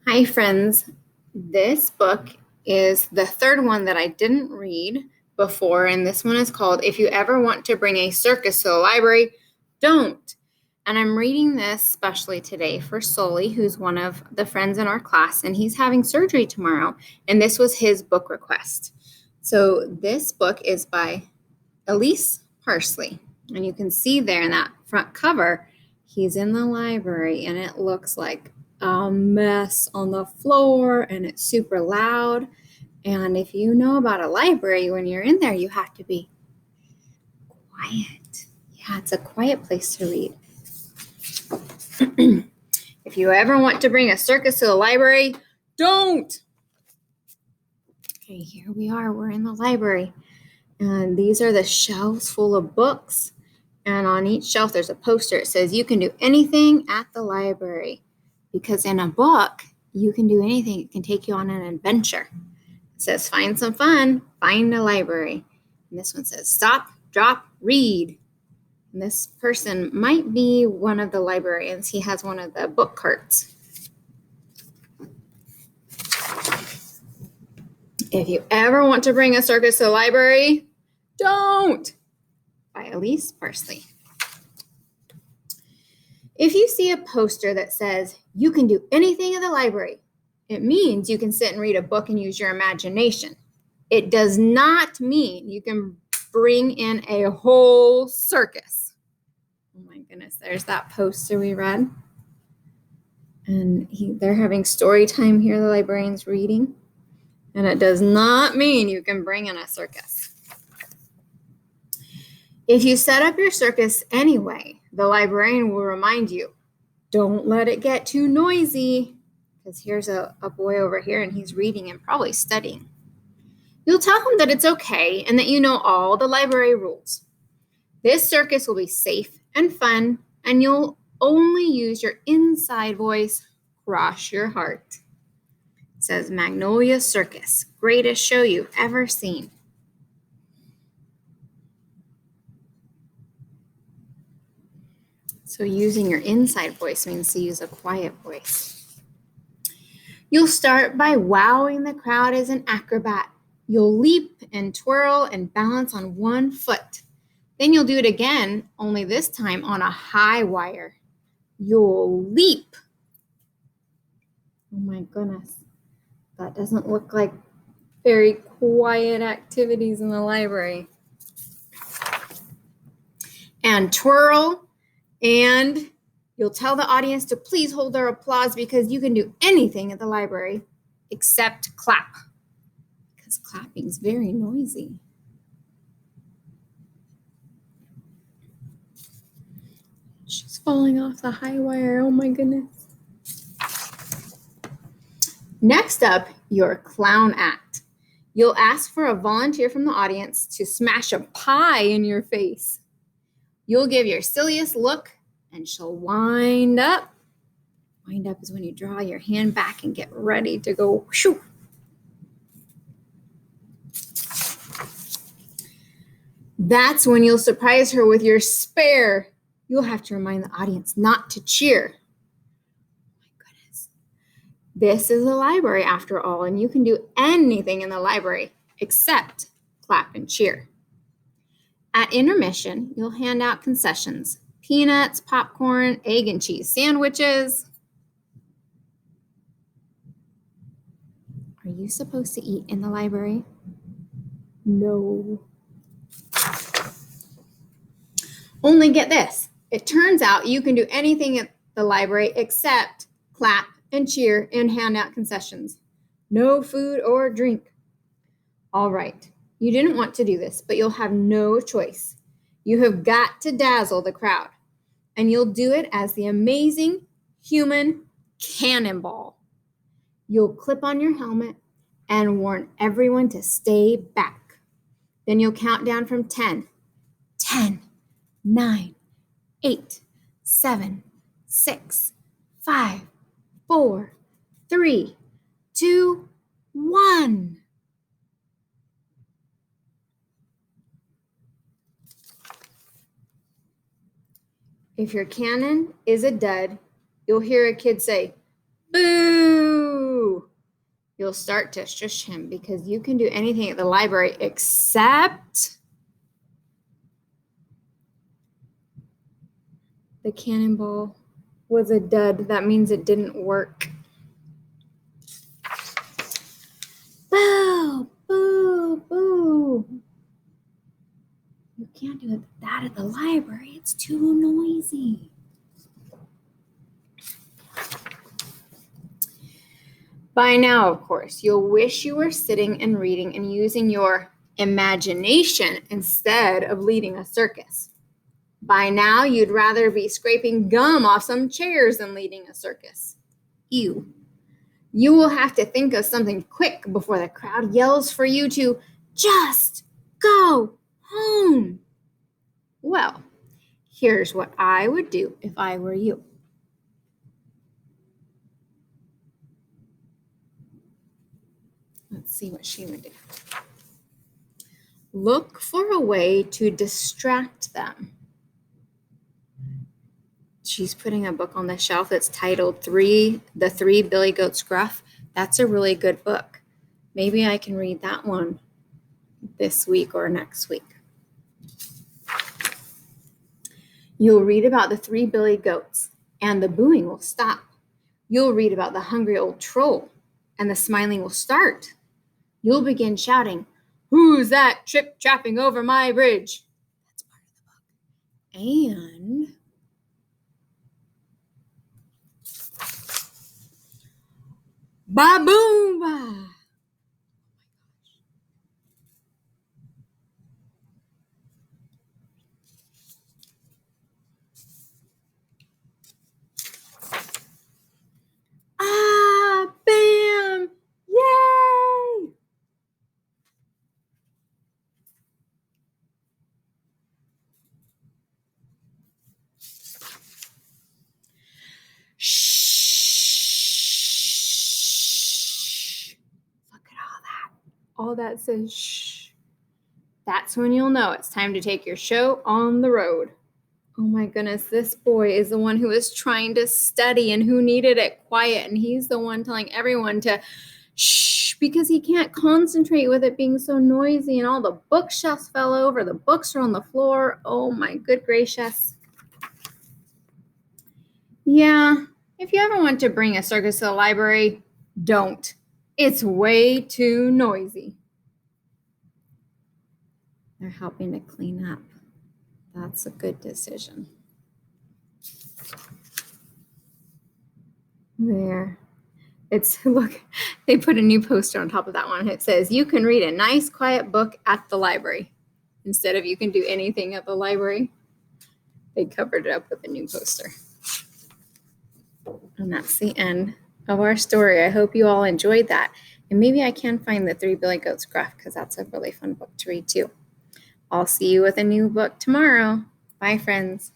Hi, friends. This book is the third one that I didn't read before, and this one is called If You Ever Want to Bring a Circus to the Library, Don't. And I'm reading this especially today for Sully, who's one of the friends in our class, and he's having surgery tomorrow, and this was his book request. So this book is by Elise Parsley, and you can see there in that front cover, he's in the library, and it looks like a mess on the floor, and it's super loud. And if you know about a library, when you're in there, you have to be quiet. Yeah, it's a quiet place to read. If you ever want to bring a circus to the library, don't. Okay, here we are. We're in the library. And these are the shelves full of books. And on each shelf, there's a poster. It says, you can do anything at the library. Because in a book, you can do anything. It can take you on an adventure. It says, find some fun, find a library. And this one says, stop, drop, read. And this person might be one of the librarians. He has one of the book carts. If you ever want to bring a circus to the library, don't. By Elise Parsley. If you see a poster that says, you can do anything in the library, it means you can sit and read a book and use your imagination. It does not mean you can bring in a whole circus. Oh my goodness, there's that poster we read. And they're having story time here, the librarian's reading. And it does not mean you can bring in a circus. If you set up your circus anyway, the librarian will remind you, don't let it get too noisy, because here's a boy over here and he's reading and probably studying. You'll tell him that it's okay and that you know all the library rules. This circus will be safe and fun, and you'll only use your inside voice. Cross your heart. It says Magnolia Circus, greatest show you've ever seen. So using your inside voice means to use a quiet voice. You'll start by wowing the crowd as an acrobat. You'll leap and twirl and balance on one foot. Then you'll do it again, only this time on a high wire. You'll leap. Oh my goodness. That doesn't look like very quiet activities in the library. And twirl. And you'll tell the audience to please hold their applause because you can do anything at the library except clap, because clapping is very noisy. She's falling off the high wire. Oh my goodness. Next up, your clown act. You'll ask for a volunteer from the audience to smash a pie in your face. You'll give your silliest look, and she'll wind up. Wind up is when you draw your hand back and get ready to go shoo. That's when you'll surprise her with your spare. You'll have to remind the audience not to cheer. Oh my goodness. This is a library after all, and you can do anything in the library except clap and cheer. At intermission, you'll hand out concessions, peanuts, popcorn, egg and cheese sandwiches. Are you supposed to eat in the library? No. Only get this. It turns out you can do anything at the library except clap and cheer and hand out concessions. No food or drink. All right. You didn't want to do this, but you'll have no choice. You have got to dazzle the crowd, and you'll do it as the amazing human cannonball. You'll clip on your helmet and warn everyone to stay back. Then you'll count down from 10. 10, 9, 8, 7, 6, 5, 4, 3, 2, 1. If your cannon is a dud, you'll hear a kid say, boo! you'll start to shush him because you can do anything at the library except the cannonball was a dud. That means it didn't work. Boo, boo, boo. You can't do that at the library. It's too noisy. By now, of course, you'll wish you were sitting and reading and using your imagination instead of leading a circus. By now, you'd rather be scraping gum off some chairs than leading a circus. Ew. You will have to think of something quick before the crowd yells for you to just go home. Well, here's what I would do if I were you. Let's see what she would do. Look for a way to distract them. She's putting a book on the shelf that's titled The Three Billy Goats Gruff. That's a really good book. Maybe I can read that one this week or next week. You'll read about the 3 billy goats, and the booing will stop. You'll read about the hungry old troll, and the smiling will start. You'll begin shouting, "Who's that trip-trapping over my bridge?" That's part of the book. And ba-boom-ba! Ah, bam! Yay! Shh. Look at all that. All that says shh. That's when you'll know it's time to take your show on the road. Oh my goodness, this boy is the one who is trying to study and who needed it quiet. And he's the one telling everyone to shh because he can't concentrate with it being so noisy and all the bookshelves fell over. The books are on the floor. Oh my good gracious. Yeah, if you ever want to bring a circus to the library, don't. It's way too noisy. They're helping to clean up. That's a good decision. There. Look, they put a new poster on top of that one. It says, you can read a nice quiet book at the library. Instead of you can do anything at the library, they covered it up with a new poster. And that's the end of our story. I hope you all enjoyed that. And maybe I can find the 3 Billy Goats Gruff because that's a really fun book to read too. I'll see you with a new book tomorrow. Bye, friends.